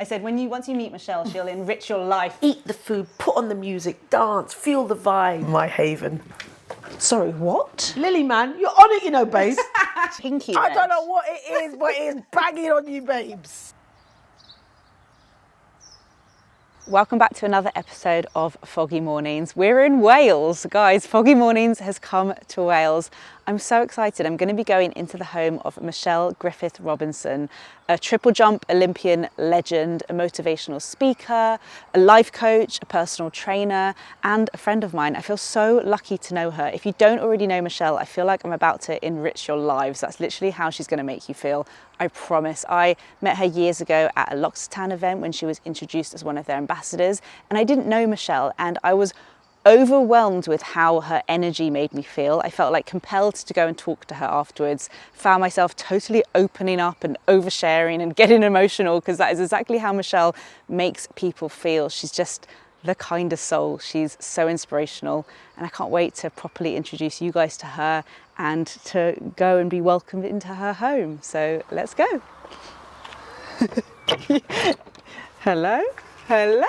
I said, once you meet Michelle, she'll enrich your life. Eat the food, put on the music, dance, feel the vibe. My haven. Sorry, what? Lily, man, you're on it, you know, babes. Pinky I red. don't know what it is, but it is banging on you, babes. Welcome back to another episode of Foggy Mornings. We're in Wales. Guys, Foggy Mornings has come to Wales. I'm so excited. I'm going to be going into the home of Michelle Griffith-Robinson, a triple jump Olympian legend, a motivational speaker, a life coach, a personal trainer, and a friend of mine. I feel so lucky to know her. If you don't already know Michelle, I feel like I'm about to enrich your lives. That's literally how she's going to make you feel. I promise. I met her years ago at a L'Occitane event when she was introduced as one of their ambassadors, and I didn't know Michelle, and I was overwhelmed with how her energy made me feel. I felt like compelled to go and talk to her afterwards, found myself totally opening up and oversharing and getting emotional, because that is exactly how Michelle makes people feel. She's just the kindest soul. She's so inspirational, and I can't wait to properly introduce you guys to her and to go and be welcomed into her home. So let's go. Hello? Hello?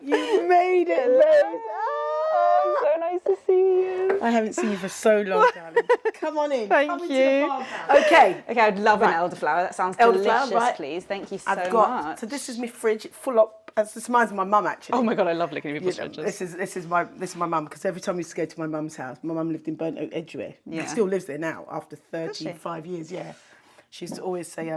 You made it, babes. Oh, so nice to see you. I haven't seen you for so long, darling. Come on in. Thank Come into you. the farmhouse. Okay. Okay, I'd love an elderflower. That sounds Elderflower, delicious, right. please. Thank you so much. So this is my fridge, full up. This reminds me of my mum, actually. Oh my God, I love looking at people's You know, fridges. this is my mum, because every time we used to go to my mum's house, my mum lived in Burnt Oak, Edgware. Yeah. She still lives there now after Does she? 35 years. Yeah. She used to always say,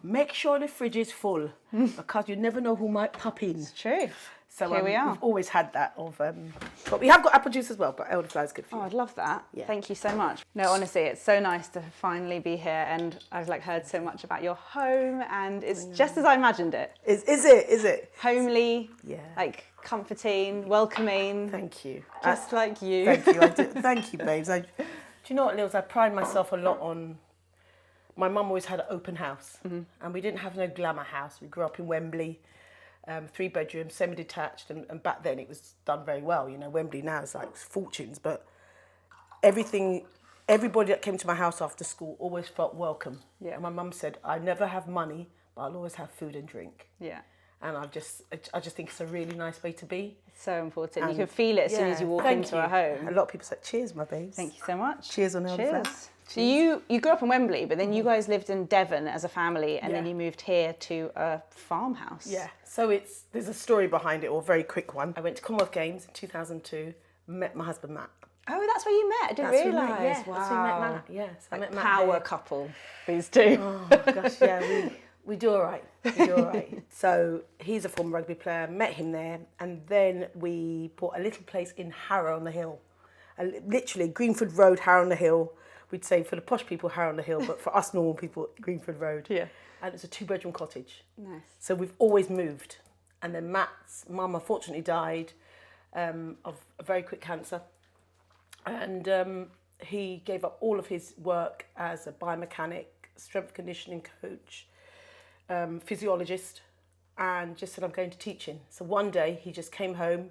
make sure the fridge is full because you never know who might pop in. It's true. So Here we are. We've always had that of, but we have got apple juice as well, but elderflower is good for Oh, you. I'd love that. Yeah. Thank you so much. No, honestly, it's so nice to finally be here, and I've heard so much about your home, and it's just as I imagined it. Is it? Homely, Yeah. comforting, welcoming. Thank you. Just like you. Thank you. Thank you, babes. Do you know what, Lils? I pride myself a lot on. My mum always had an open house, and we didn't have no glamour house. We grew up in Wembley, 3 bedrooms, semi-detached, and back then it was done very well. You know, Wembley now is like fortunes, but everybody that came to my house after school always felt welcome. Yeah. And my mum said, I never have money, but I'll always have food and drink. Yeah. And I just think it's a really nice way to be. It's so important. And you can feel it as soon as you walk thank into you. a home. A lot of people say, cheers, my babes. Thank you so much. Cheers on elderflower. Cheers. So you grew up in Wembley, but then you guys lived in Devon as a family, and then Yeah. you moved here to a farmhouse. Yeah, so there's a story behind it, or a very quick one. I went to Commonwealth Games in 2002, met my husband Matt. Oh, that's where you met. I didn't That's where we realise. met, yeah, Wow. that's where we met Matt. Yeah, so I met Matt Power there. couple, these two. Oh gosh, yeah, we do all right. We do all right. So he's a former rugby player. Met him there, and then we bought a little place in Harrow on the Hill, literally Greenford Road, Harrow on the Hill. We'd say for the posh people, Harrow on the Hill, but for us normal people, Greenford Road. Yeah. And it's a 2-bedroom cottage. Nice. So we've always moved. And then Matt's mum unfortunately died of a very quick cancer. And he gave up all of his work as a biomechanic, strength conditioning coach, physiologist, and just said, I'm going to teaching. So one day he just came home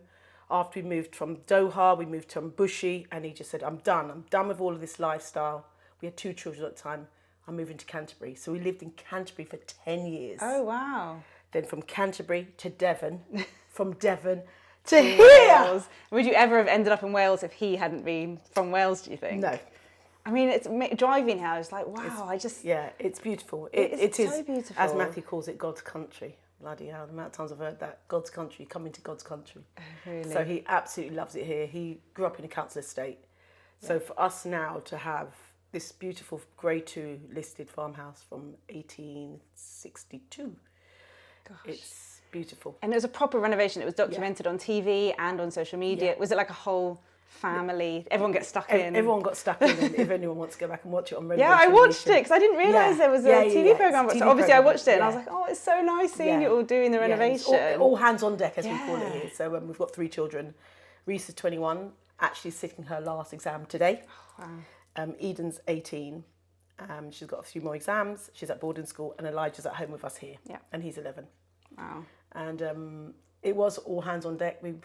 after we moved from Doha, we moved to Bushy, and he just said, I'm done with all of this lifestyle. We had 2 children at the time. I'm moving to Canterbury. So we lived in Canterbury for 10 years. Oh, wow. Then from Canterbury to Devon, from Devon to here. Wales. Would you ever have ended up in Wales if he hadn't been from Wales, do you think? No. I mean, it's driving here, I was like, wow, Yeah, it's beautiful. It is is, so beautiful. as Matthew calls it, God's country. Bloody hell, the amount of times I've heard that. God's country, coming to God's country. Oh, really? So he absolutely loves it here. He grew up in a council estate. So for us now to have this beautiful Grade 2 listed farmhouse from 1862, Gosh. it's beautiful. And it was a proper renovation. It was documented on TV and on social media. Yeah. Was it like a whole family? Everyone gets stuck in? Everyone got stuck in, and if anyone wants to go back and watch it on Yeah, I watched it because I didn't realise there was a TV programme. It's a So TV obviously I programme, watched it and I was yeah. like, oh, it's so nice seeing Yeah. you all doing the Yeah, renovation. it's all hands on deck, as we call it Yeah. here. So we've got 3 children. Reese is 21, actually sitting her last exam today. Wow. Eden's 18. She's got a few more exams. She's at boarding school, and Elijah's at home with us here. Yeah. And he's 11. Wow. And it was all hands on deck. We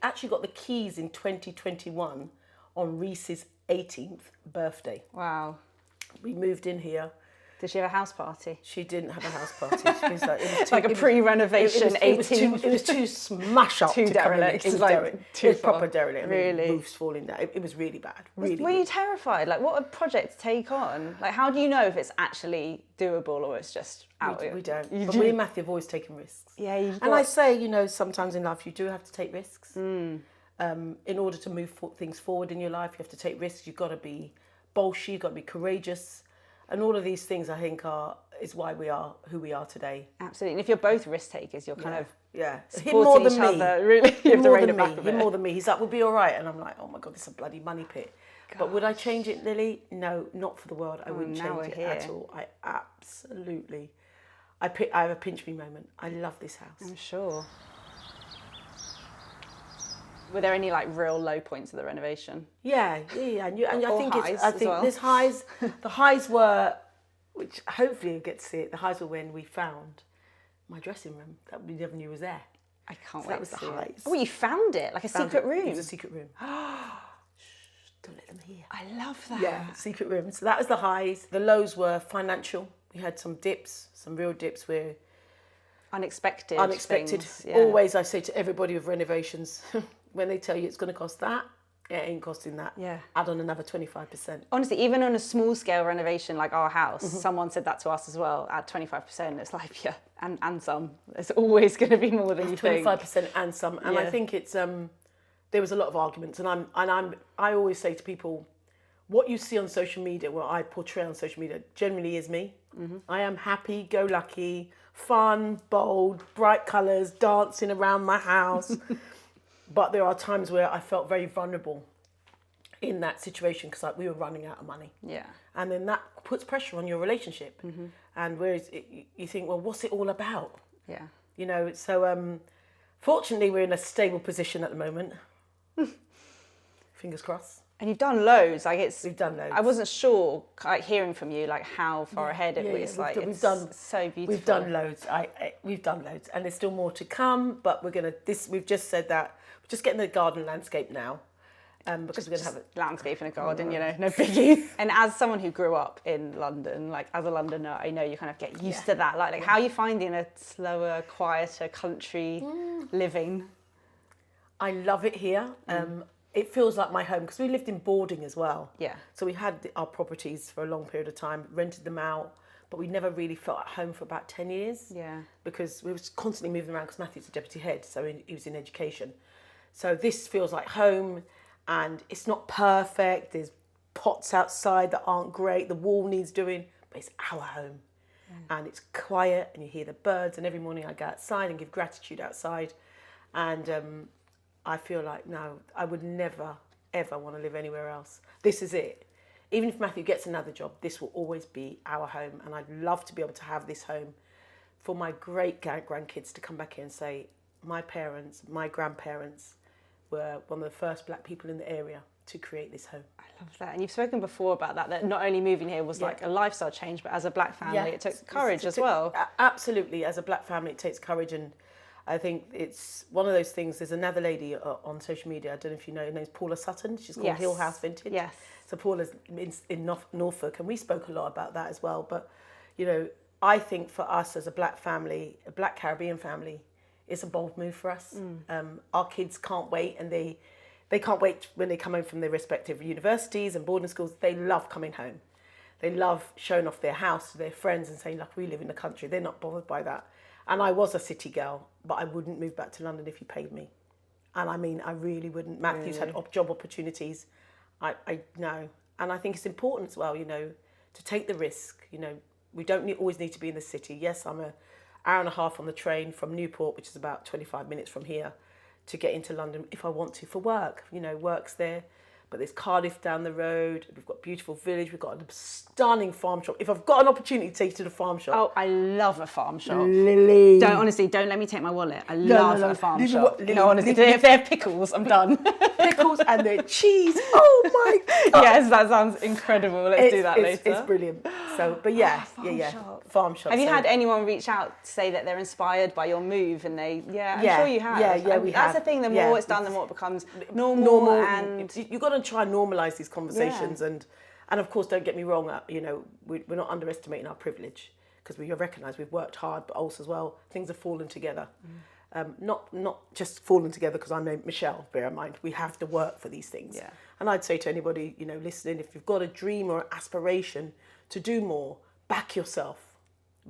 actually got the keys in 2021 on Reese's 18th birthday. Wow. We moved in here Did she have a house party? She didn't have a house party. She was like, it was too, like a pre-renovation 18. It was too smash up. Too derelict. It was like derelict. too It was far. proper derelict. I mean, Really? roofs falling down. It was really bad. Really. Were you terrified? Like, what a project to take on. Like, how do you know if it's actually doable or it's just out? We don't. But me and Matthew have always taken risks. Yeah, and I say, you know, sometimes in life you do have to take risks. Mm. In order to move things forward in your life, you have to take risks. You've got to be bolshy. You've got to be courageous, and all of these things I think is why we are who we are today. Absolutely. And if you're both risk takers, you're kind of supporting each other. Really, you have to rein it back a bit. Him more than me. He's like, we'll be all right, and I'm like, oh my god, this is a bloody money pit. Gosh. But would I change it, Lily? No, not for the world. I wouldn't change it at all. I absolutely. I have a pinch me moment. I love this house. I'm sure. Were there any like real low points of the renovation? Yeah. And I think well. there's highs. The highs were, which hopefully you'll get to see it. The highs were when we found my dressing room that we never knew was there. I can't wait. That was the highs. Oh, you found it, like a secret room. It was a secret room. Shh, don't let them hear. I love that. Yeah, secret room. So that was the highs. The lows were financial. We had some dips, some real dips where unexpected things, yeah. Always I say to everybody with renovations, when they tell you it's going to cost that, it ain't costing that. Yeah. Add on another 25%. Honestly, even on a small scale renovation like our house, someone said that to us as well, at 25%. It's like, yeah, and some. It's always going to be more than you think. 25% and some. And I think it's, there was a lot of arguments. And I always say to people, what you see on social media, what I portray on social media, generally is me. I am happy, go lucky, fun, bold, bright colours, dancing around my house. But there are times where I felt very vulnerable in that situation because we were running out of money. Yeah. And then that puts pressure on your relationship. And whereas you think, well, what's it all about? Yeah. You know, so fortunately we're in a stable position at the moment. Fingers crossed. And you've done loads. We've done loads. I wasn't sure, like hearing from you, like how far ahead it was. Like we've done so beautiful. We've done loads. We've done loads, and there's still more to come. But we've just said that we're just getting the garden landscape now, because we're going to have a landscape in a garden. You know, no biggie. And as someone who grew up in London, like as a Londoner, I know you kind of get used to that. Like how are you finding a slower, quieter country living? I love it here. It feels like my home because we lived in boarding as well. Yeah. So we had our properties for a long period of time, rented them out, but we never really felt at home for about 10 years. Yeah. Because we were constantly moving around because Matthew's the deputy head, so he was in education. So this feels like home, and it's not perfect. There's pots outside that aren't great. The wall needs doing, but it's our home. And it's quiet, and you hear the birds, and every morning I go outside and give gratitude outside. And I feel like, no, I would never, ever want to live anywhere else. This is it. Even if Matthew gets another job, this will always be our home. And I'd love to be able to have this home for my great grandkids to come back here and say, my parents, my grandparents were one of the first black people in the area to create this home. I love that. And you've spoken before about that not only moving here was like a lifestyle change, but as a black family, it took courage as well. Absolutely. As a black family, it takes courage. And I think it's one of those things. There's another lady on social media, I don't know if you know, her name's Paula Sutton. She's called Hill House Vintage. Yes. So Paula's in Norfolk, and we spoke a lot about that as well. But, you know, I think for us as a black family, a black Caribbean family, it's a bold move for us. Our kids can't wait, and they can't wait when they come home from their respective universities and boarding schools. They love coming home. They love showing off their house to their friends and saying, look, we live in the country. They're not bothered by that. And I was a city girl, but I wouldn't move back to London if you paid me. And I mean, I really wouldn't. Matthew's had job opportunities. I know. And I think it's important as well, you know, to take the risk. You know, we don't always need to be in the city. Yes, I'm an hour and a half on the train from Newport, which is about 25 minutes from here, to get into London if I want to for work. You know, work's there. But there's Cardiff down the road. We've got a beautiful village. We've got a stunning farm shop. If I've got an opportunity to take you to the farm shop. Oh, I love a farm shop. Lily. Don't let me take my wallet. I love a farm shop. Lily, no, honestly, if they have pickles, I'm done. Pickles and their cheese. Oh my God. Yes, that sounds incredible. Let's do that later. It's brilliant. So, but yeah, farm shop. Have you had anyone reach out to say that they're inspired by your move? And I'm sure you have. Yeah, we have. That's the thing. The more it's done, the more it becomes normal. And you've got to try and normalise these conversations. And And of course, don't get me wrong, we're not underestimating our privilege, because we recognise we've worked hard, but also as well, things have fallen together. Not just fallen together because I'm Michelle, bear in mind, we have to work for these things. Yeah. And I'd say to anybody, listening, if you've got a dream or aspiration to do more, back yourself.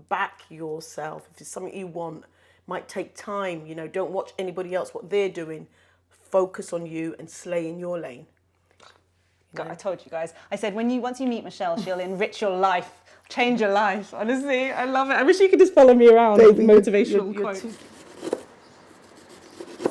Back yourself. If it's something you want, might take time, don't watch anybody else, what they're doing. Focus on you and slay in your lane. God, I told you guys. I said, once you meet Michelle, she'll enrich your life, change your life. Honestly, I love it. I wish you could just follow me around with motivational quotes.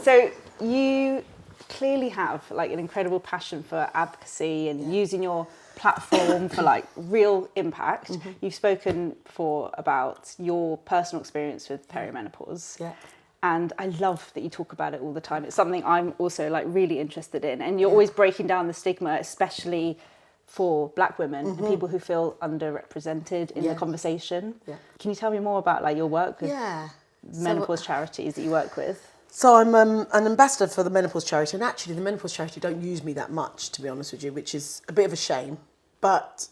So you clearly have like an incredible passion for advocacy and using your platform for like real impact. You've spoken before about your personal experience with perimenopause. Yeah. And I love that you talk about it all the time. It's something I'm also like really interested in. And you're always breaking down the stigma, especially for Black women and people who feel underrepresented in the conversation. Yeah. Can you tell me more about like your work with menopause charities that you work with? So I'm an ambassador for the Menopause Charity, and actually the Menopause Charity don't use me that much, to be honest with you, which is a bit of a shame. But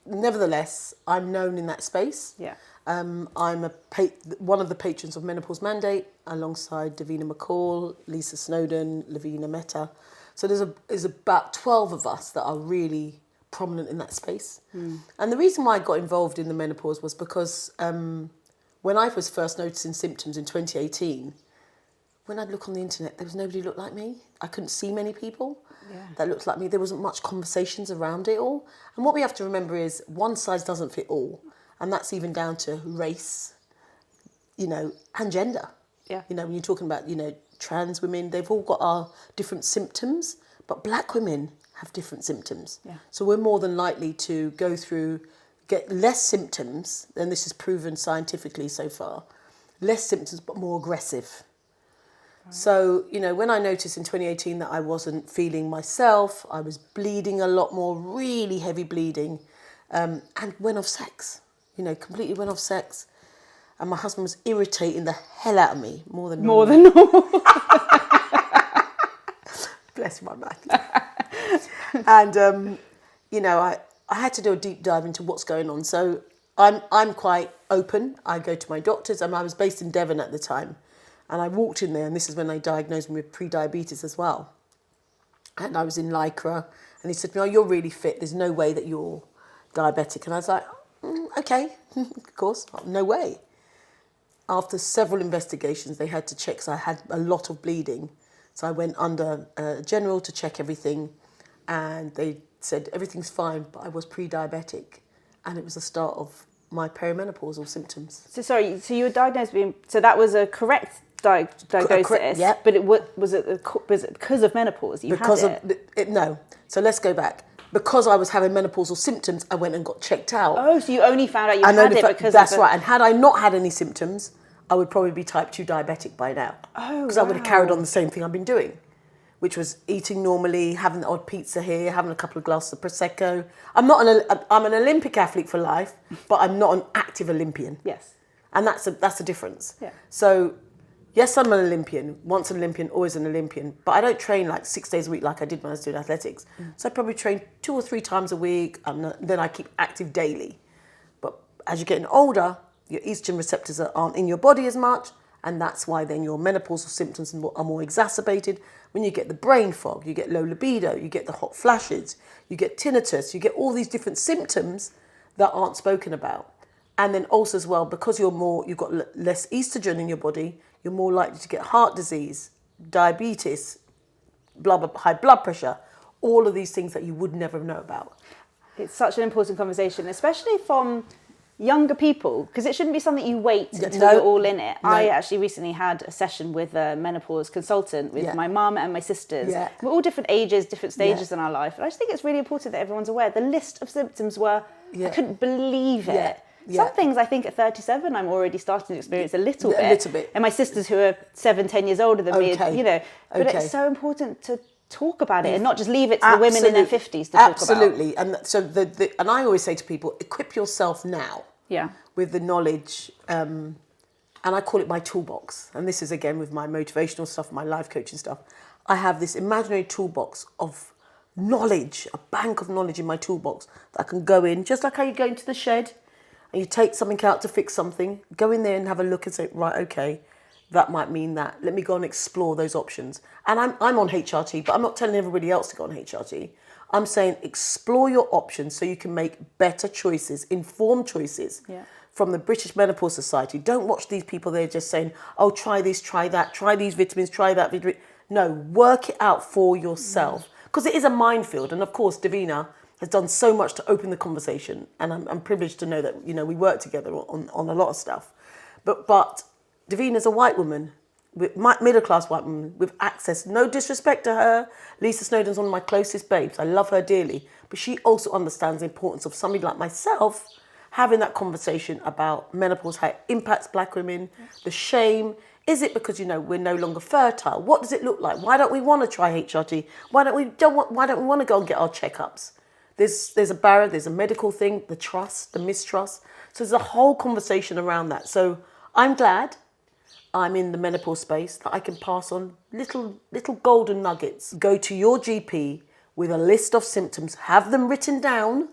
nevertheless, I'm known in that space. Yeah. I'm one of the patrons of Menopause Mandate, alongside Davina McCall, Lisa Snowden, Lavina Mehta. So there's about 12 of us that are really prominent in that space. And the reason why I got involved in the menopause was because when I was first noticing symptoms in 2018, when I'd look on the internet, there was nobody who looked like me. I couldn't see many people that looked like me. There wasn't much conversations around it all. And what we have to remember is one size doesn't fit all. And that's even down to race, and gender. Yeah. When you're talking about, trans women, they've all got our different symptoms, but Black women have different symptoms. Yeah. So we're more than likely to get less symptoms, and this is proven scientifically so far, less symptoms, but more aggressive. So, when I noticed in 2018 that I wasn't feeling myself, I was bleeding a lot more, really heavy bleeding, and went off sex, completely went off sex. And my husband was irritating the hell out of me, more than normal. Bless my mind. And, I had to do a deep dive into what's going on. So I'm quite open. I go to my doctors, and I was based in Devon at the time. And I walked in there, and this is when they diagnosed me with pre-diabetes as well. And I was in Lycra, and he said to me, "Oh, you're really fit. There's no way that you're diabetic." And I was like, okay, of course, no way. After several investigations, they had to check, because I had a lot of bleeding. So I went under general to check everything, and they said everything's fine, but I was pre-diabetic. And it was the start of my perimenopausal symptoms. So you were diagnosed being, so that was a correct diagnosis, yeah. But was it because of menopause you had it? No. So let's go back. Because I was having menopausal symptoms, I went and got checked out. Oh, so you only found out you had it because that's right. And had I not had any symptoms, I would probably be type 2 diabetic by now. Oh, because I would have carried on the same thing I've been doing, which was eating normally, having the odd pizza here, having a couple of glasses of Prosecco. I'm an Olympic athlete for life, but I'm not an active Olympian. Yes. And that's the difference. Yeah. So, yes, I'm an Olympian. Once an Olympian, always an Olympian. But I don't train like 6 days a week like I did when I was doing athletics. So I probably train 2 or 3 times a week, and then I keep active daily. But as you're getting older, your estrogen receptors aren't in your body as much, and that's why then your menopausal symptoms are more exacerbated. When you get the brain fog, you get low libido, you get the hot flashes, you get tinnitus, you get all these different symptoms that aren't spoken about. And then also as well, because you've got less estrogen in your body, you're more likely to get heart disease, diabetes, high blood pressure, all of these things that you would never know about. It's such an important conversation, especially from younger people, because it shouldn't be something you wait until you're all in it. No. I actually recently had a session with a menopause consultant with my mum and my sisters. Yeah. We're all different ages, different stages in our life. And I just think it's really important that everyone's aware. The list of symptoms were, I couldn't believe it. Yeah. Some things I think at 37 I'm already starting to experience a little bit. A little bit. And my sisters who are 7-10 years older than me, but it's so important to talk about it and not just leave it to the women in their 50s to talk about. Absolutely. And so and I always say to people, equip yourself now with the knowledge, and I call it my toolbox. And this is again with my motivational stuff, my life coaching stuff. I have this imaginary toolbox of knowledge, a bank of knowledge in my toolbox that I can go in, just like how you go into the shed and you take something out to fix something, go in there and have a look and say, right, okay, that might mean that. Let me go and explore those options. And I'm on HRT, but I'm not telling everybody else to go on HRT. I'm saying explore your options so you can make better choices, informed choices. Yeah. From the British Menopause Society. Don't watch these people there just saying, oh, try this, try that, try these vitamins, try that vitamin. No, work it out for yourself. Because it is a minefield. And of course, Davina has done so much to open the conversation. And I'm privileged to know that, you know, we work together on a lot of stuff. But Davina's a white woman, middle-class white woman with access. No disrespect to her. Lisa Snowden's one of my closest babes. I love her dearly. But she also understands the importance of somebody like myself having that conversation about menopause, how it impacts black women, the shame. Is it because, you know, we're no longer fertile? What does it look like? Why don't we want to try HRT? Why don't we want to go and get our checkups? There's a barrier, there's a medical thing, the trust, the mistrust. So there's a whole conversation around that. So I'm glad I'm in the menopause space that I can pass on little golden nuggets. Go to your GP with a list of symptoms, have them written down,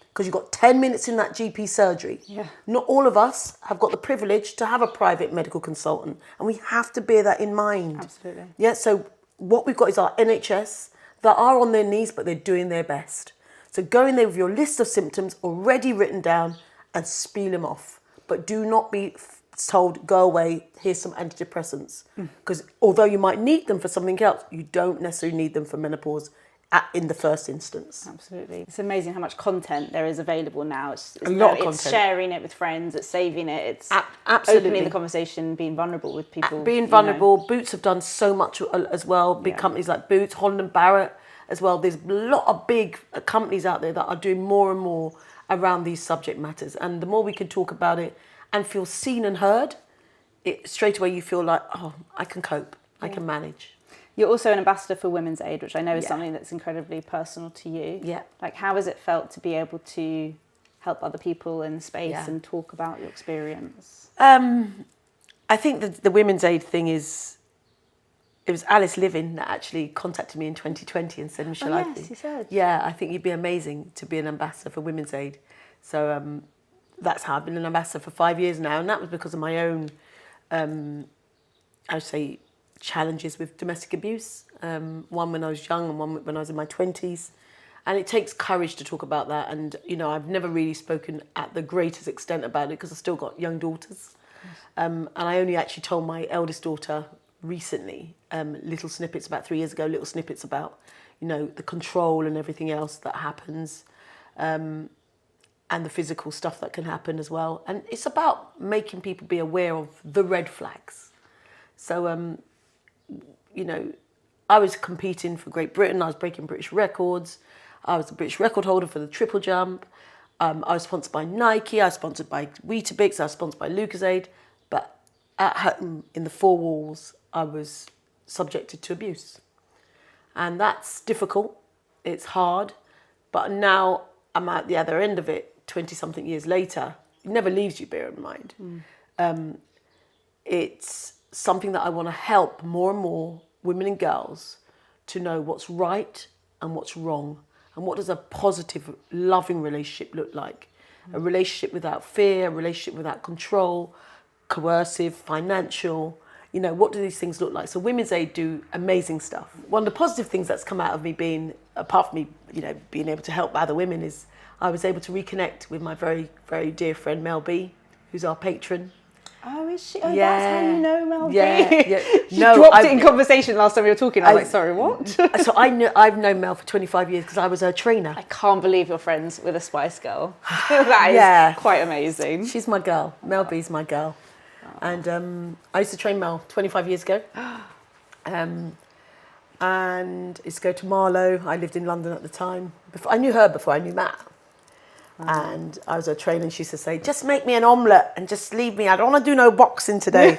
because you've got 10 minutes in that GP surgery. Yeah. Not all of us have got the privilege to have a private medical consultant, and we have to bear that in mind. Absolutely. Yeah, so what we've got is our NHS that are on their knees, but they're doing their best. So go in there with your list of symptoms already written down and spiel them off. But do not be told, go away, here's some antidepressants. Because although you might need them for something else, you don't necessarily need them for menopause in the first instance. Absolutely. It's amazing how much content there is available now. It's a lot of content. It's sharing it with friends, it's saving it, it's Absolutely. opening the conversation, being vulnerable with people. Being vulnerable. Boots have done so much as well. Big companies like Boots, Holland & Barrett as well. There's a lot of big companies out there that are doing more and more around these subject matters. And the more we can talk about it and feel seen and heard, straight away you feel like, oh, I can cope, I can manage. You're also an ambassador for Women's Aid, which I know is something that's incredibly personal to you. Yeah. Like, how has it felt to be able to help other people in space and talk about your experience? I think the Women's Aid thing is, it was Alice Living that actually contacted me in 2020 and said, Michelle, I think, you said. Yeah, I think you'd be amazing to be an ambassador for Women's Aid. So that's how I've been an ambassador for 5 years now. And that was because of my own, I would say, challenges with domestic abuse, one when I was young and one when I was in my 20s. And it takes courage to talk about that. And, you know, I've never really spoken at the greatest extent about it because I've still got young daughters. And I only actually told my eldest daughter recently, little snippets about 3 years ago, little snippets about, you know, the control and everything else that happens, and the physical stuff that can happen as well. And it's about making people be aware of the red flags. So, you know, I was competing for Great Britain. I was breaking British records. I was the British record holder for the triple jump. I was sponsored by Nike. I was sponsored by Weetabix. I was sponsored by Lucozade. But at home, in the four walls, I was subjected to abuse. And that's difficult. It's hard. But now I'm at the other end of it, 20-something years later. It never leaves you, bear in mind. It's something that I want to help more and more women and girls to know what's right and what's wrong, and what does a positive, loving relationship look like. A relationship without fear, a relationship without control, coercive, financial, you know, what do these things look like? So Women's Aid do amazing stuff. One of the positive things that's come out of me being, apart from me, you know, being able to help other women, is I was able to reconnect with my very, very dear friend Mel B, who's our patron. Oh, is she? Oh, that's how you know Mel B. Yeah. She dropped it in conversation last time we were talking. I was like, sorry, what? So I've known Mel for 25 years because I was her trainer. I can't believe you're friends with a Spice Girl. That is quite amazing. She's my girl. Mel B's my girl. And I used to train Mel 25 years ago. And used to go to Marlow. I lived in London at the time. I knew her before I knew Matt. And I was her trainer, and she used to say, just make me an omelette and just leave me. I don't want to do no boxing today.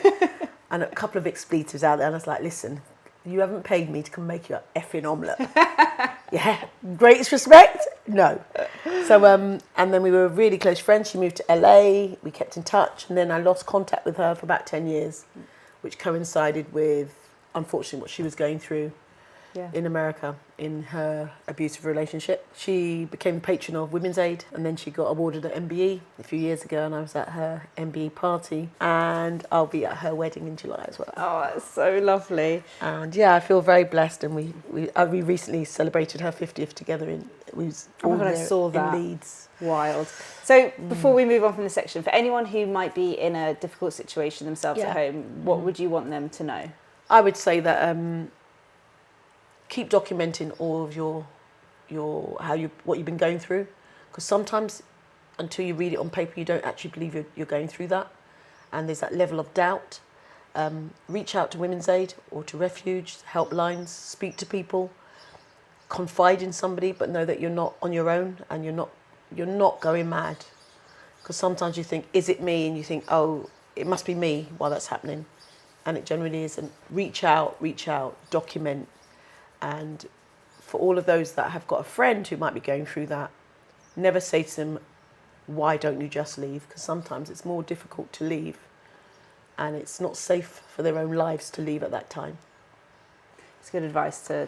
And a couple of expletives out there. And I was like, listen, you haven't paid me to come make you an effing omelette. Yeah, greatest respect? No. So, and then we were really close friends. She moved to LA. We kept in touch. And then I lost contact with her for about 10 years, which coincided with, unfortunately, what she was going through. in America in her abusive relationship. She became a patron of Women's Aid, and then she got awarded an MBE a few years ago, and I was at her MBE party, and I'll be at her wedding in July as well. Oh, that's so lovely. And yeah, I feel very blessed, and we recently celebrated her 50th together I saw that. In Leeds. Wild. So before we move on from this section, for anyone who might be in a difficult situation themselves at home, what would you want them to know? I would say that keep documenting all of what you've been going through, because sometimes until you read it on paper you don't actually believe you're going through that, and there's that level of doubt. Reach out to Women's Aid or to Refuge helplines, speak to people, confide in somebody, but know that you're not on your own and you're not going mad, because sometimes you think, is it me? And you think, oh, it must be me while that's happening, and it generally isn't. Reach out, document. And for all of those that have got a friend who might be going through that, never say to them, why don't you just leave? Because sometimes it's more difficult to leave, and it's not safe for their own lives to leave at that time. It's good advice to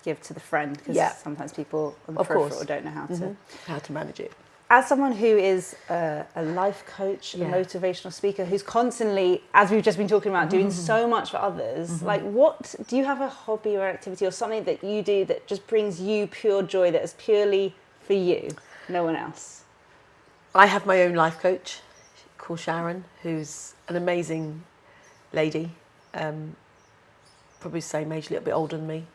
give to the friend, because sometimes people on the peripheral don't know how to manage it. As someone who is a life coach, a motivational speaker, who's constantly, as we've just been talking about, doing so much for others, like, what do you have a hobby or activity or something that you do that just brings you pure joy, that is purely for you, no one else? I have my own life coach called Sharon, who's an amazing lady, probably the same age, a little bit older than me.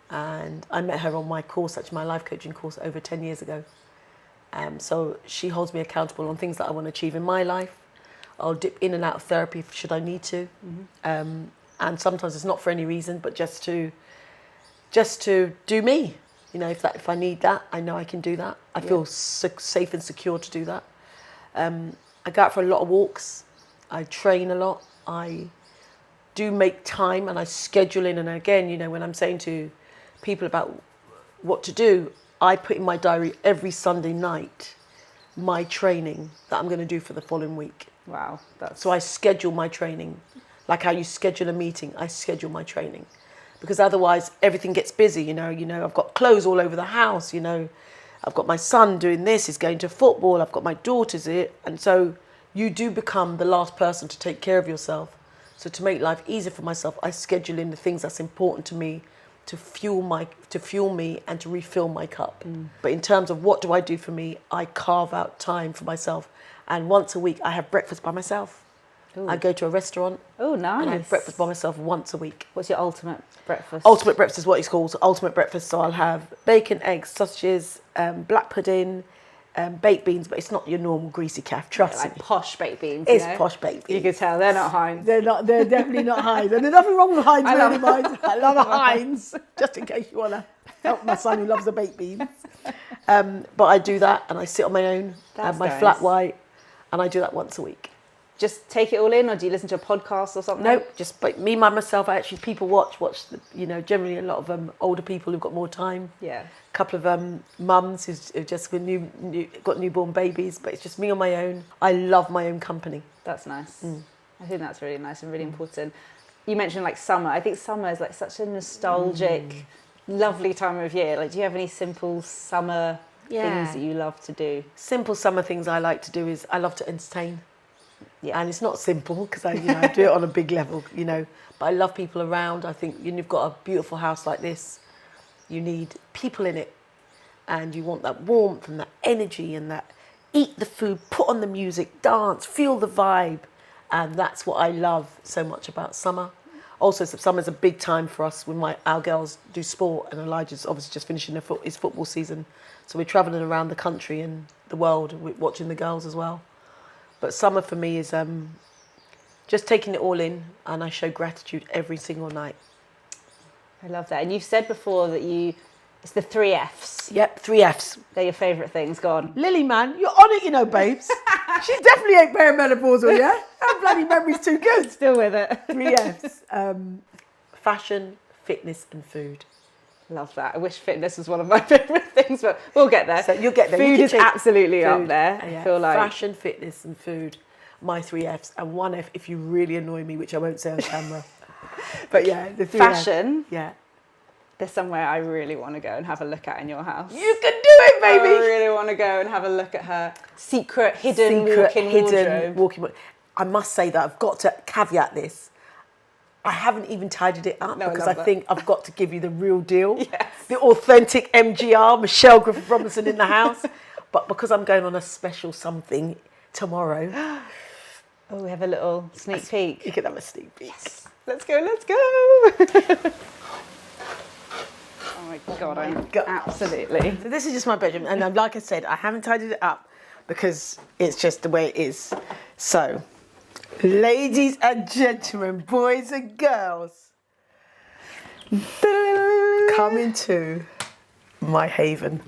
And I met her on my course, actually my life coaching course, over 10 years ago. So she holds me accountable on things that I want to achieve in my life. I'll dip in and out of therapy should I need to. And sometimes it's not for any reason, but just to do me. You know, if I need that, I know I can do that. I feel safe and secure to do that. I go out for a lot of walks. I train a lot. I do make time and I schedule in. And again, you know, when I'm saying to people about what to do, I put in my diary every Sunday night my training that I'm going to do for the following week. Wow. So I schedule my training. Like how you schedule a meeting, I schedule my training. Because otherwise everything gets busy, you know, I've got clothes all over the house, you know, I've got my son doing this, he's going to football, I've got my daughters here. And so you do become the last person to take care of yourself. So to make life easier for myself, I schedule in the things that's important to me to fuel me and to refill my cup. But in terms of what do I do for me, I carve out time for myself. And once a week, I have breakfast by myself. Ooh. I go to a restaurant. Oh, nice. And I have breakfast by myself once a week. What's your ultimate breakfast? Ultimate breakfast is what it's called. So ultimate breakfast. So I'll have bacon, eggs, sausages, black pudding, baked beans, but it's not your normal greasy calf, trust me. Like posh baked beans, It's posh baked beans. You can tell, they're not Heinz. They're definitely not Heinz. And there's nothing wrong with Heinz, I love a Heinz, just in case you want to help my son who loves the baked beans. But I do that, and I sit on my own, I have my flat white, and I do that once a week. Just take it all in, or do you listen to a podcast or something? No, just me, myself. I actually people watch the, you know, generally a lot of older people who've got more time. Yeah. A couple of mums who've just got newborn babies, but it's just me on my own. I love my own company. That's nice. I think that's really nice and really important. You mentioned like summer. I think summer is like such a nostalgic, lovely time of year. Like, do you have any simple summer things that you love to do? Simple summer things I like to do is I love to entertain. Yeah. And it's not simple because I do it on a big level, you know, but I love people around. I think you've got a beautiful house like this, you need people in it, and you want that warmth and that energy and that eat the food, put on the music, dance, feel the vibe. And that's what I love so much about summer. Also, summer's a big time for us when our girls do sport, and Elijah's obviously just finishing his football season. So we're travelling around the country and the world, watching the girls as well. But summer for me is just taking it all in, and I show gratitude every single night. I love that. And you've said before that it's the 3 Fs. Yep, 3 Fs. They're your favourite things. Go on. Lily, man, you're on it, you know, babes. She definitely ain't perimenopausal, yeah? Her bloody memory's too good. Still with it. 3 Fs. Fashion, fitness and food. Love that. I wish fitness was one of my favourite things, but we'll get there. So you'll get there. Food is absolutely up there. I feel like fashion, fitness, and food. My 3 Fs, and 1 F if you really annoy me, which I won't say on camera. But yeah, the 3 Fashion. Fs. Yeah. There's somewhere I really want to go and have a look at in your house. You can do it, baby. I really want to go and have a look at her hidden wardrobe. I must say that I've got to caveat this. I haven't even tidied it up because I think I've got to give you the real deal. Yes. The authentic MGR, Michelle Griffith-Robinson in the house. But because I'm going on a special something tomorrow. Oh, we have a little sneak peek. You can have a sneak peek. Yes. Let's go, let's go. Oh my God, absolutely. So this is just my bedroom. And like I said, I haven't tidied it up because it's just the way it is. So, ladies and gentlemen, boys and girls, come into my haven.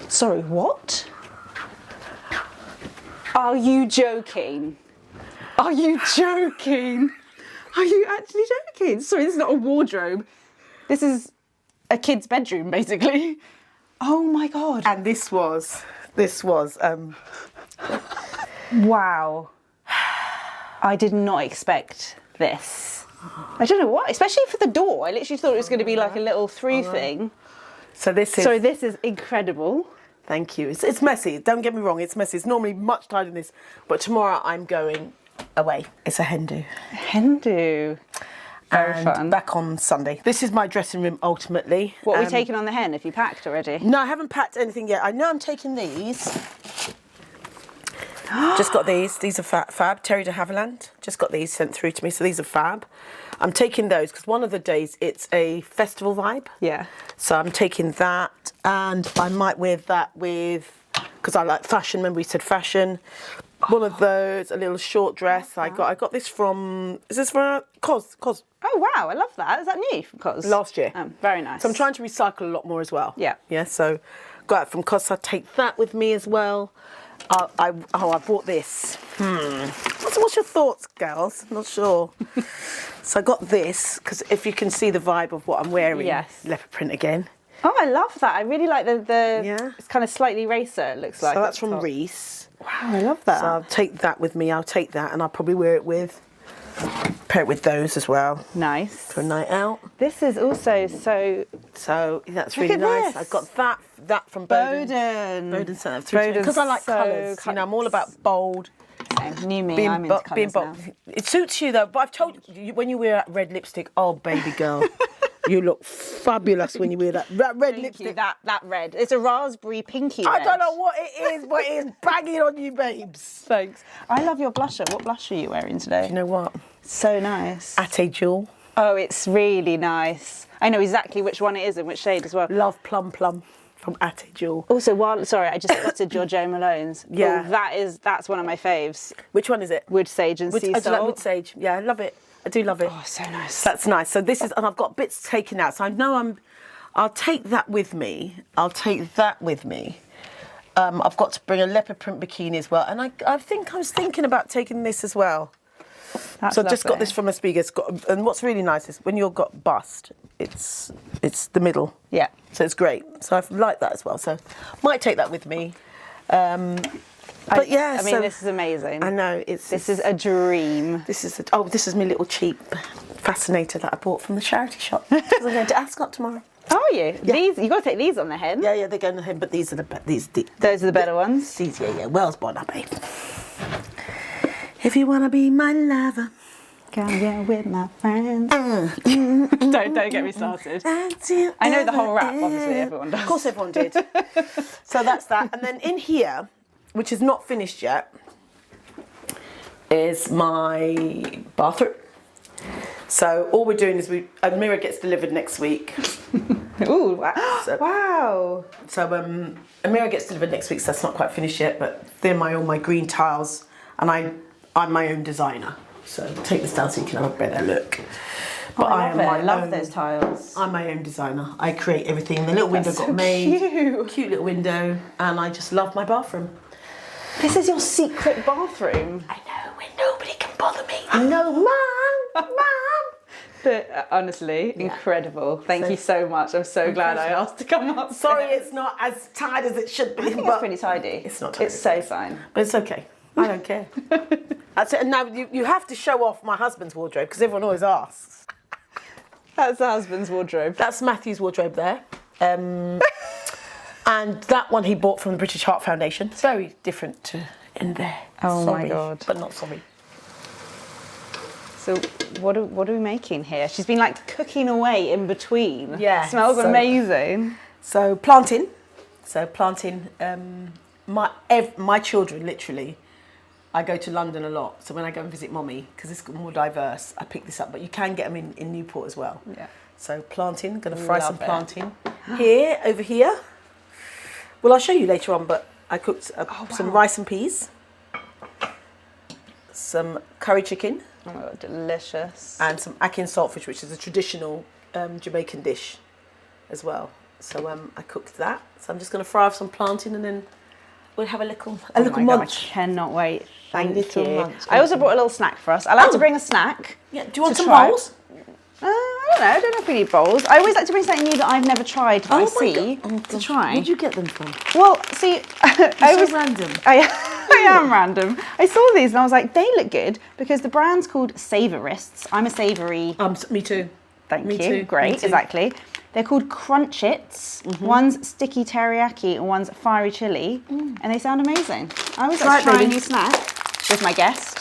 Sorry, what? Are you joking? Are you joking? Are you actually joking? Sorry, this is not a wardrobe. This is a kid's bedroom, basically. Oh my God. And this was. Wow. I did not expect this. I don't know what, especially for the door. I literally thought it was going to be like a little through thing. So this is. So this is incredible. Thank you. It's messy. Don't get me wrong. It's messy. It's normally much tidier than this. But tomorrow I'm going away. It's a hen do. Hen do. Very fun. Back on Sunday. This is my dressing room ultimately. What are we taking on the hen? Have you packed already? No, I haven't packed anything yet. I know I'm taking these. Just got these. These are fab. Terry de Havilland. Just got these sent through to me. So these are fab. I'm taking those because one of the days it's a festival vibe. Yeah. So I'm taking that, and I might wear that with, because I like fashion. Remember we said fashion. One of those, a little short dress. I got this from. Is this from Cos? Oh wow, I love that. Is that new from Cos? Last year. Very nice. So I'm trying to recycle a lot more as well. Yeah. Yeah. So got it from Cos. I take that with me as well. I bought this. What's your thoughts, girls? Not sure. So I got this because if you can see the vibe of what I'm wearing. Yes. Leopard print again. Oh, I love that. I really like the Yeah. It's kind of slightly racer, it looks like. So that's from Reese. Wow, I love that. So I'll take that with me. I'll take that and I'll probably pair it with those as well. Nice. For a night out. This is also so that's Look really at nice. this. I've got that from Bowden. Bowden sent that through to me. Because I like colours. You know, I'm all about bold. New me, I'm into colours now. It suits you though, but I've told you, when you wear red lipstick, oh baby girl, you look fabulous when you wear that red lipstick. That red. It's a raspberry pinky red. I don't know what it is, but it is banging on you, babes. Thanks. I love your blusher. What blush are you wearing today? Do you know what? So nice. Ate Jewel. Oh, it's really nice. I know exactly which one it is and which shade as well. Love Plum from Ate Jewel. Also, I just spotted your Jo Malone's. Yeah. Oh, that's one of my faves. Which one is it? Wood Sage and Sea I do like Salt. Wood Sage. Yeah, I love it. I do love it. Oh, so nice. That's nice. So this is, and I've got bits taken out. So I know I'll take that with me. I've got to bring a leopard print bikini as well. And I think I was thinking about taking this as well. That's so I just got lovely. this from a speaker. And what's really nice is when you've got bust, it's the middle. Yeah. So it's great. So I like that as well. So might take that with me. But yeah, I mean, this is amazing. I know This is a dream. This is my little cheap fascinator that I bought from the charity shop. Because I'm going to Ascot tomorrow. Are you? Yeah. These you got to take these on the head. Yeah, they're going to him. But these are Those are the better ones. These, yeah. Wales born up, babe. If you wanna be my lover, go get with my friends. Don't get me started. I know the whole rap. Obviously, everyone does. Of course, everyone did. So that's that. And then in here, which is not finished yet, is my bathroom. So all we're doing is a mirror gets delivered next week. Ooh, wow. Wow. So a mirror gets delivered next week, so that's not quite finished yet, but they're all my green tiles, and I'm my own designer. So take this down so you can have a better look. But I love those tiles. I'm my own designer. I create everything. The little window got made. Cute little window, and I just love my bathroom. This is your secret bathroom. I know, where nobody can bother me. No, Mum! But honestly, incredible. Thank you so much. I'm so glad I asked to come up. Sorry, it's not as tight as it should be. I think it's pretty tidy. It's not tidy. It's so fine. But it's okay. I don't care. That's it. And now you have to show off my husband's wardrobe because everyone always asks. That's the husband's wardrobe. That's Matthew's wardrobe there. And that one he bought from the British Heart Foundation. It's very different to in there. Oh sorry, my God. But not sorry. So what are we making here? She's been like cooking away in between. Yeah. Smells amazing. So planting. My children, literally, I go to London a lot. So when I go and visit Mommy, because it's more diverse, I pick this up. But you can get them in Newport as well. Yeah. So planting, going to fry some Love it. planting. Over here. Well, I'll show you later on, but I cooked some rice and peas. Some curry chicken. Oh my God, delicious. And some ackee saltfish, which is a traditional Jamaican dish as well. So I cooked that. So I'm just going to fry off some plantain and then we'll have a little God, munch. I cannot wait. Thank little you. munch. I also brought a little snack for us. I like to bring a snack. Yeah. Do you want to some try. bowls? I don't know if we need bowls. I always like to bring something new that I've never tried that I see to try. Where'd you get them from? Well, see, So random. I am random. I saw these and I was like, they look good because the brand's called Savorists. I'm a savoury. Me too. Thank Me you. too. Great, Me too. exactly. They're called Crunchits. Mm-hmm. One's sticky teriyaki and one's fiery chili, and they sound amazing. I always Try like to it, try a baby. new snack with my guest.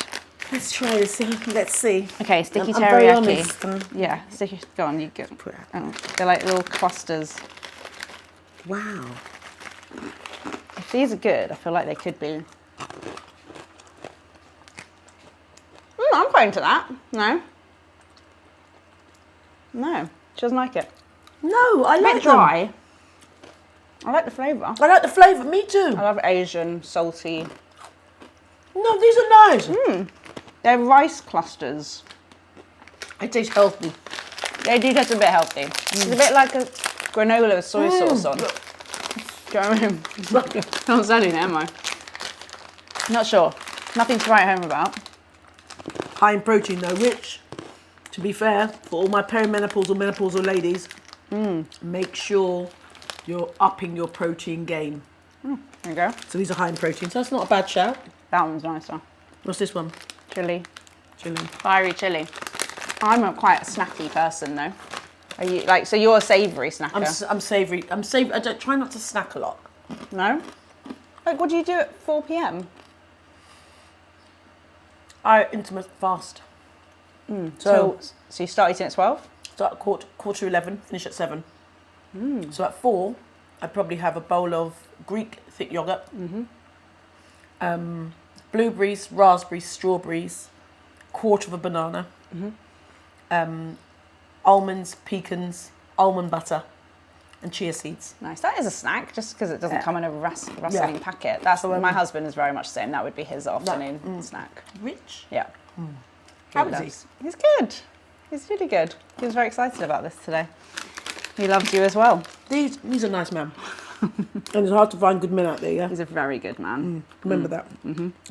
Let's try this. Let's see. Okay, sticky I'm very teriyaki. honest. Yeah, sticky. Go on, you go. Put it out. Oh, they're like little clusters. Wow. If these are good, I feel like they could be. I'm quite into that. No. She doesn't like it. No, I A like bit them. dry. I like the flavour. I like the flavour. Me too. I love Asian, salty. No, these are nice. They're rice clusters. It tastes healthy. They do taste a bit healthy. It's a bit like a granola with soy sauce on. Do you know what I mean? I'm selling it, am I? Not sure. Nothing to write home about. High in protein though, which, to be fair, for all my perimenopausal or menopausal ladies, make sure you're upping your protein game. There you go. So these are high in protein, so that's not a bad shout. That one's nicer. What's this one? Chili. Chili. Fiery chili. I'm quite a snacky person though. Are you like, so you're a savoury snacker? I'm savoury. I don't try not to snack a lot. No? Like what do you do at 4 p.m? I intermittent fast. So you start eating at 12? Start at quarter to 11, finish at 7. So at 4, I probably have a bowl of Greek thick yogurt, blueberries, raspberries, strawberries, quarter of a banana, almonds, pecans, almond butter, and chia seeds. Nice. That is a snack, just because it doesn't come in a rustling packet. That's my husband is very much the same. That would be his afternoon snack. Rich. Yeah. How is he? He's good. He's really good. He was very excited about this today. He loves you as well. He's a nice man. And it's hard to find good men out there, yeah? He's a very good man. Remember that.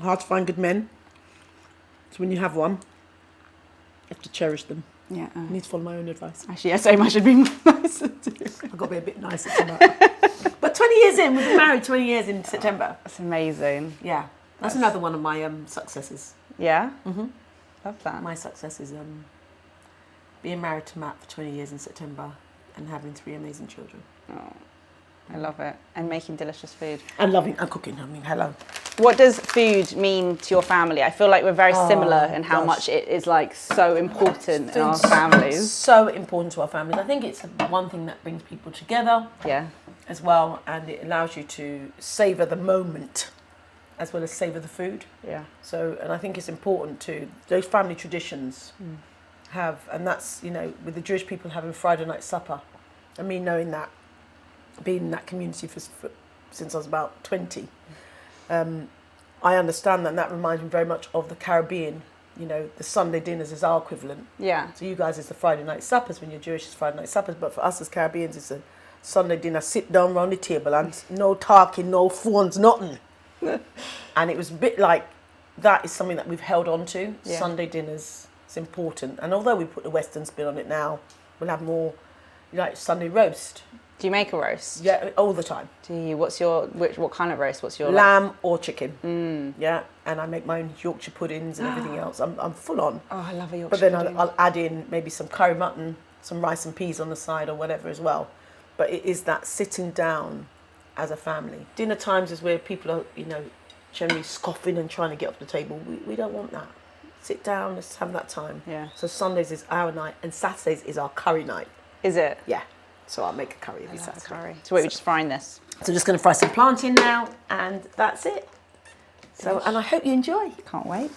Hard to find good men. So when you have one, you have to cherish them. Yeah. I need to follow my own advice. Actually, yeah, same. I should be nicer too. I've got to be a bit nicer tonight. But 20 years in, we've been married 20 years in September. That's amazing. Yeah. That's another one of my successes. Yeah? Love that. My success is being married to Matt for 20 years in September and having 3 amazing children. Oh, I love it. And making delicious food. And loving and cooking. I mean, hello. What does food mean to your family? I feel like we're very similar in how much it is like so important in our families. So important to our families. I think it's one thing that brings people together. Yeah. As well, and it allows you to savour the moment as well as savour the food. Yeah. So, and I think it's important to those family traditions have, and that's, you know, with the Jewish people having Friday night supper, and me knowing that, being in that community since I was about 20, I understand that, and that reminds me very much of the Caribbean. You know, the Sunday dinners is our equivalent. Yeah. So you guys, it's the Friday night suppers. When you're Jewish, it's Friday night suppers, but for us as Caribbeans, it's a Sunday dinner, sit down round the table and no talking, no phones, nothing. And it was a bit like, that is something that we've held on to. Yeah. Sunday dinners, it's important. And although we put the Western spin on it now, we'll have more, like Sunday roast. Do you make a roast? Yeah, all the time. Do you? What kind of roast? What's your lamb or chicken? Yeah, and I make my own Yorkshire puddings and everything else. I'm full on. Oh, I love a Yorkshire But then pudding. I'll add in maybe some curry mutton, some rice and peas on the side or whatever as well. But it is that sitting down as a family. Dinner times is where people are, generally scoffing and trying to get off the table. We don't want that. Sit down, let's have that time. Yeah. So Sundays is our night and Saturdays is our curry night. Is it? Yeah. So I'll make a curry every Saturday. Curry. So we're just frying this. So just going to fry some plantain now, and that's it. So, and I hope you enjoy. Can't wait.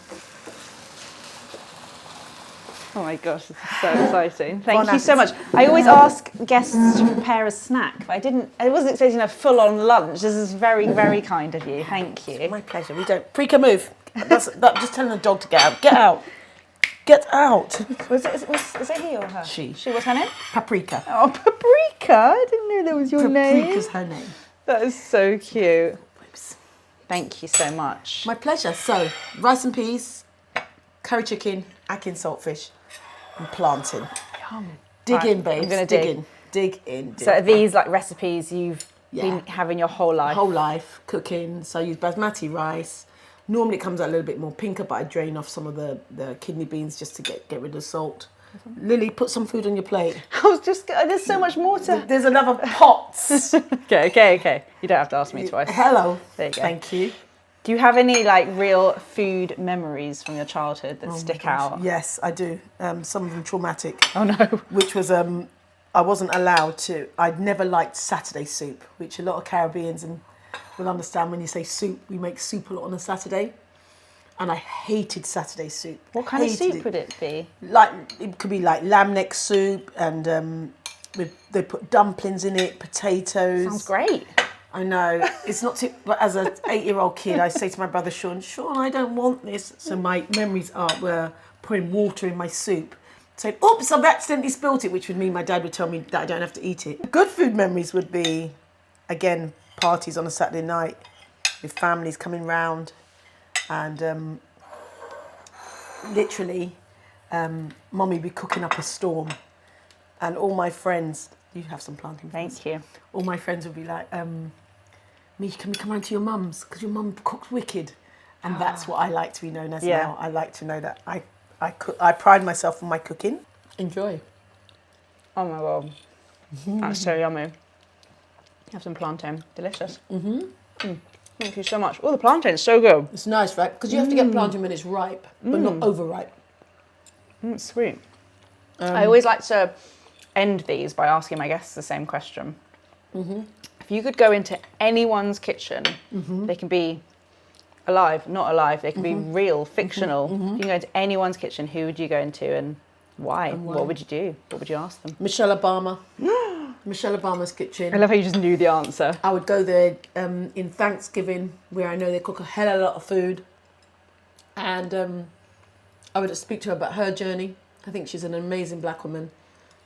Oh my gosh, this is so exciting. Thank you so much. I always ask guests to prepare a snack, but I wasn't expecting a full-on lunch. This is very, very kind of you. Thank you. My pleasure. We don't... Preeka, move. That's just telling the dog to get out. Get out. Get out. Was it he or her? She. What's her name? Paprika. Oh, Paprika. I didn't know that was your name. Paprika's her name. That is so cute. Oops. Thank you so much. My pleasure. So, rice and peas, curry chicken, ackee saltfish, and plantain. Yum. Dig Right, in, babes. I'm going to dig in. Dig in. So are these like recipes you've been having your whole life? Whole life, cooking. So I use basmati rice. Normally it comes out a little bit more pinker, but I drain off some of the kidney beans just to get rid of the salt. Lily, put some food on your plate. I was just, there's so much more to... There's another pot. Okay. You don't have to ask me twice. Hello. There you go. Thank you. Do you have any like real food memories from your childhood that stick out? Yes, I do. Some of them traumatic. Oh no. Which was, I wasn't allowed to. I'd never liked Saturday soup, which a lot of Caribbeans will understand when you say soup. We make soup a lot on a Saturday. And I hated Saturday soup. What kind of soup would it be? Like, it could be like lamb neck soup, and they put dumplings in it, potatoes. Sounds great. I know. It's not too, but as an 8-year-old kid, I say to my brother Sean, I don't want this. So my memories were pouring water in my soup, saying, oops, I've accidentally spilt it, which would mean my dad would tell me that I don't have to eat it. Good food memories would be, again, parties on a Saturday night with families coming round, and literally, Mummy would be cooking up a storm, and all my friends, you have some planting. Thank you. All my friends would be like, Mish, can we come round to your mum's? Because your mum cooks wicked. And that's what I like to be known as now. I like to know that I pride myself on my cooking. Enjoy. Oh my God. That's so yummy. Have some plantain. Delicious. Thank you so much. Oh, the plantain's so good. It's nice, right? Because you have to get plantain when it's ripe, but not overripe. It's sweet. I always like to end these by asking my guests the same question. If you could go into anyone's kitchen, they can be alive, not alive, they can be real, fictional. If you can go into anyone's kitchen, who would you go into and why? What would you do? What would you ask them? Michelle Obama. Michelle Obama's kitchen. I love how you just knew the answer. I would go there in Thanksgiving, where I know they cook a hell of a lot of food. And I would speak to her about her journey. I think she's an amazing black woman,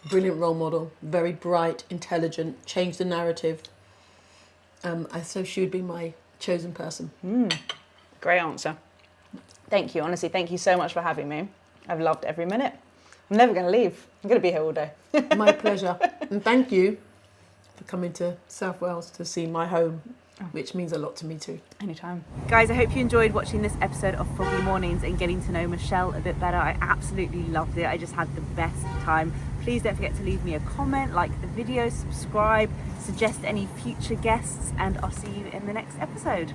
brilliant role model, very bright, intelligent, changed the narrative. So she would be my chosen person. Great answer. Thank you, honestly. Thank you so much for having me. I've loved every minute. I'm never going to leave. I'm going to be here all day. My pleasure. And thank you for coming to South Wales to see my home, which means a lot to me too. Anytime. Guys, I hope you enjoyed watching this episode of Foggy Mornings and getting to know Michelle a bit better. I absolutely loved it. I just had the best time. Please don't forget to leave me a comment, like the video, subscribe, suggest any future guests, and I'll see you in the next episode.